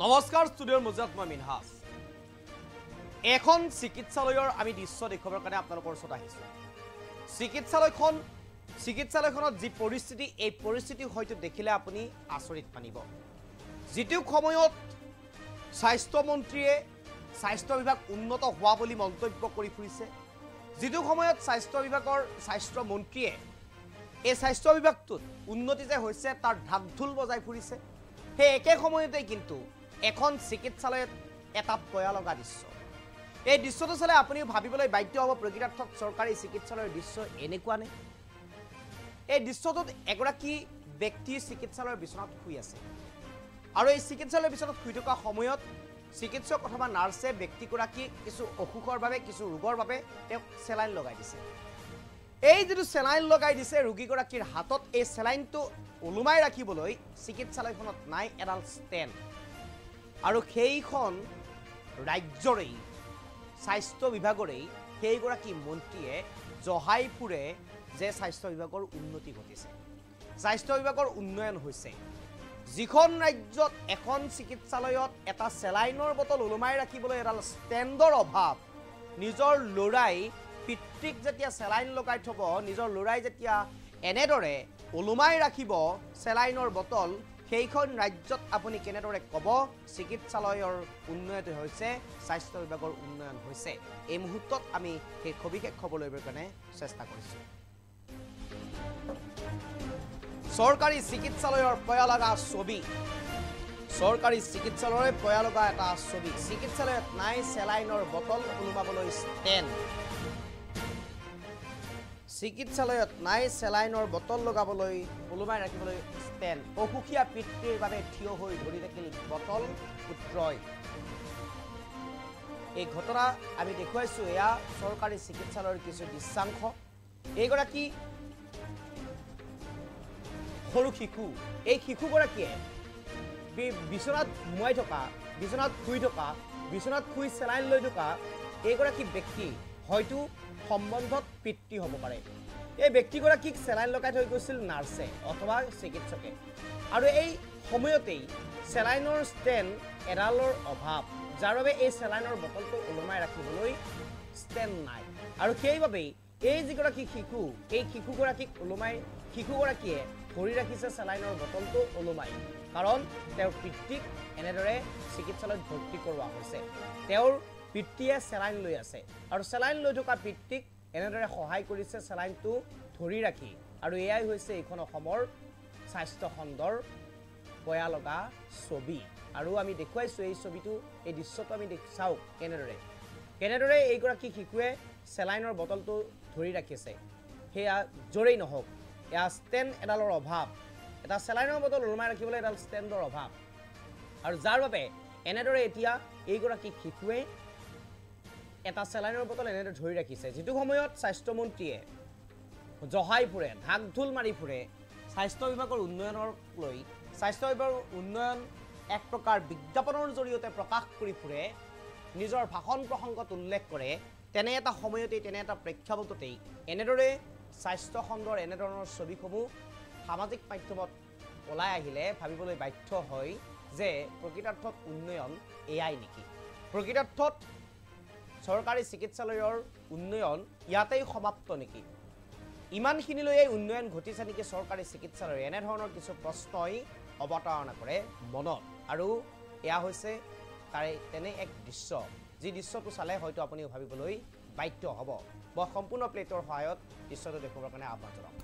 নমস্কাৰ ষ্টুডিঅ'ৰ মজাত মই মিনহাজ এখন চিকিৎসালয়ৰ আমি দৃশ্য দেখুৱাবৰ কাৰণে আপোনালোকৰ ওচৰত আহিছোঁ চিকিৎসালয়খনত যি পৰিস্থিতি এই পৰিস্থিতি হয়তো দেখিলে আপুনি আচৰিত মানিব যিটো সময়ত স্বাস্থ্য মন্ত্ৰীয়ে স্বাস্থ্য বিভাগ উন্নত হোৱা বুলি মন্তব্য কৰি ফুৰিছে যিটো সময়ত স্বাস্থ্য মন্ত্ৰীয়ে এই স্বাস্থ্য বিভাগটোত উন্নতি যে হৈছে তাৰ ঢাকঢোল বজাই ফুৰিছে সেই একে সময়তে কিন্তু এখন চিকিৎসালয়ত এটা পয়া লগা দৃশ্য এই দৃশ্যটো চালে আপুনি ভাবিবলৈ বাধ্য হ'ব প্ৰকৃতাৰ্থত চৰকাৰী চিকিৎসালয়ৰ দৃশ্য এনেকুৱা নে এই দৃশ্যটোত এগৰাকী ব্যক্তি চিকিৎসালয়ৰ বিছনাত শুই আছে আৰু এই চিকিৎসালয়ৰ বিছনাত শুই থকা সময়ত চিকিৎসক অথবা নাৰ্ছে ব্যক্তিগৰাকী কিছু অসুখৰ বাবে কিছু ৰোগৰ বাবে তেওঁক চেলাইন লগাই দিছে এই যেটো চেলাইন লগাই দিছে ৰোগীগৰাকীৰ হাতত এই চেলাইনটো ওলমাই ৰাখিবলৈ চিকিৎসালয়খনত নাই এডাল ষ্টেণ্ড আৰু সেইখন ৰাজ্যৰেই স্বাস্থ্য বিভাগৰেই সেইগৰাকী মন্ত্ৰীয়ে জহাই ফুৰে যে স্বাস্থ্য বিভাগৰ উন্নতি ঘটিছে স্বাস্থ্য বিভাগৰ উন্নয়ন হৈছে যিখন ৰাজ্যত এখন চিকিৎসালয়ত এটা চেলাইনৰ বটল ওলমাই ৰাখিবলৈ এডাল ষ্টেণ্ডৰ অভাৱ নিজৰ লৰাই পিতৃক যেতিয়া চেলাইন লগাই থব নিজৰ লৰাই যেতিয়া এনেদৰে ওলমাই ৰাখিব চেলাইনৰ বটল সেইখন ৰাজ্যত আপুনি কেনেদৰে ক'ব চিকিৎসালয়ৰ উন্নয়ন হৈছে স্বাস্থ্য বিভাগৰ উন্নয়ন হৈছে এই মুহূৰ্তত আমি সেই সবিশেষ খবৰ লবৰ কাৰণে চেষ্টা কৰিছোঁ চৰকাৰী চিকিৎসালয়ৰ পয়া লগা ছবি চৰকাৰী চিকিৎসালয়ৰ পয়া লগা এটা ছবি চিকিৎসালয়ত নাই চেলাইনৰ বটল ওলমাবলৈ ষ্টেণ্ড চিকিৎসালয়ত নাই চেলাইনৰ বটল লগাবলৈ ওলমাই ৰাখিবলৈ ষ্টেণ্ড অসুখীয়া পিতৃৰ বাবে থিয় হৈ ধৰি থাকিল বটল পুত্ৰই এই ঘটনা আমি দেখুৱাইছোঁ এয়া চৰকাৰী চিকিৎসালয়ৰ কিছু দৃশ্যাংশ এইগৰাকী সৰু শিশু এই শিশুগৰাকীয়ে বিছনাত সোমাই থকা বিছনাত শুই চেলাইন লৈ থকা এইগৰাকী ব্যক্তি হয়তো সম্বন্ধত পিতৃ হ'ব পাৰে এই ব্যক্তিগৰাকীক চেলাইন লগাই থৈ গৈছিল নাৰ্ছে অথবা চিকিৎসকে আৰু এই সময়তেই চেলাইনৰ ষ্টেণ্ড এডালৰ অভাৱ যাৰ বাবে এই চেলাইনৰ বটলটো ওলমাই ৰাখিবলৈ ষ্টেণ্ড নাই আৰু সেইবাবেই এই যিগৰাকী শিশু এই শিশুগৰাকীয়ে ধৰি ৰাখিছে চেলাইনৰ বটলটো ওলমাই কাৰণ তেওঁৰ পিতৃক এনেদৰে চিকিৎসালয়ত ভৰ্তি কৰোৱা হৈছে তেওঁৰ পিতৃয়ে চেলাইন লৈ আছে আৰু চেলাইন লৈ থকা পিতৃক এনেদৰে সহায় কৰিছে চেলাইনটো ধৰি ৰাখি আৰু এয়াই হৈছে এইখন অসমৰ স্বাস্থ্য খণ্ডৰ পয়া লগা ছবি আৰু আমি দেখুৱাইছোঁ এই ছবিটো এই দৃশ্যটো আমি চাওক কেনেদৰে এইগৰাকী শিশুৱে চেলাইনৰ বটলটো ধৰি ৰাখিছে সেয়া জোৰেই নহওক এয়া ষ্টেণ্ড এডালৰ অভাৱ এটা চেলাইনৰ বটল ওলমাই ৰাখিবলৈ এডাল ষ্টেণ্ডৰ অভাৱ আৰু যাৰ বাবে এনেদৰে এতিয়া এইগৰাকী শিশুৱে এটা চেলাইনৰ বটল এনেদৰে ধৰি ৰাখিছে যিটো সময়ত স্বাস্থ্যমন্ত্ৰীয়ে জহাই ফুৰে ঢাকঢোল মাৰি ফুৰে স্বাস্থ্য বিভাগৰ উন্নয়নৰ লৈ স্বাস্থ্য বিভাগৰ উন্নয়ন এক প্ৰকাৰ বিজ্ঞাপনৰ জৰিয়তে প্ৰকাশ কৰি ফুৰে নিজৰ ভাষণ প্ৰসংগত উল্লেখ কৰে তেনে এটা সময়তেই তেনে এটা প্ৰেক্ষাপটতেই এনেদৰে স্বাস্থ্য খণ্ডৰ এনেধৰণৰ ছবিসমূহ সামাজিক মাধ্যমত ওলাই আহিলে ভাবিবলৈ বাধ্য হয় যে প্ৰকৃতাৰ্থত উন্নয়ন এয়াই নেকি প্ৰকৃতাৰ্থত চৰকাৰী চিকিৎসালয়ৰ উন্নয়ন ইয়াতেই সমাপ্ত নেকি ইমানখিনিলৈ এই উন্নয়ন ঘটিছে নেকি চৰকাৰী চিকিৎসালয়ৰ এনেধৰণৰ কিছু প্ৰশ্নই অৱতাৰণা কৰে মনত আৰু এয়া হৈছে তাৰে তেনে এক দৃশ্য যি দৃশ্যটো চালে হয়তো আপুনি ভাবিবলৈ বাধ্য হ'ব মই সম্পূৰ্ণ প্লেটৰ সহায়ত দৃশ্যটো দেখুৱাবৰ কাৰণে আহ্বান জনাম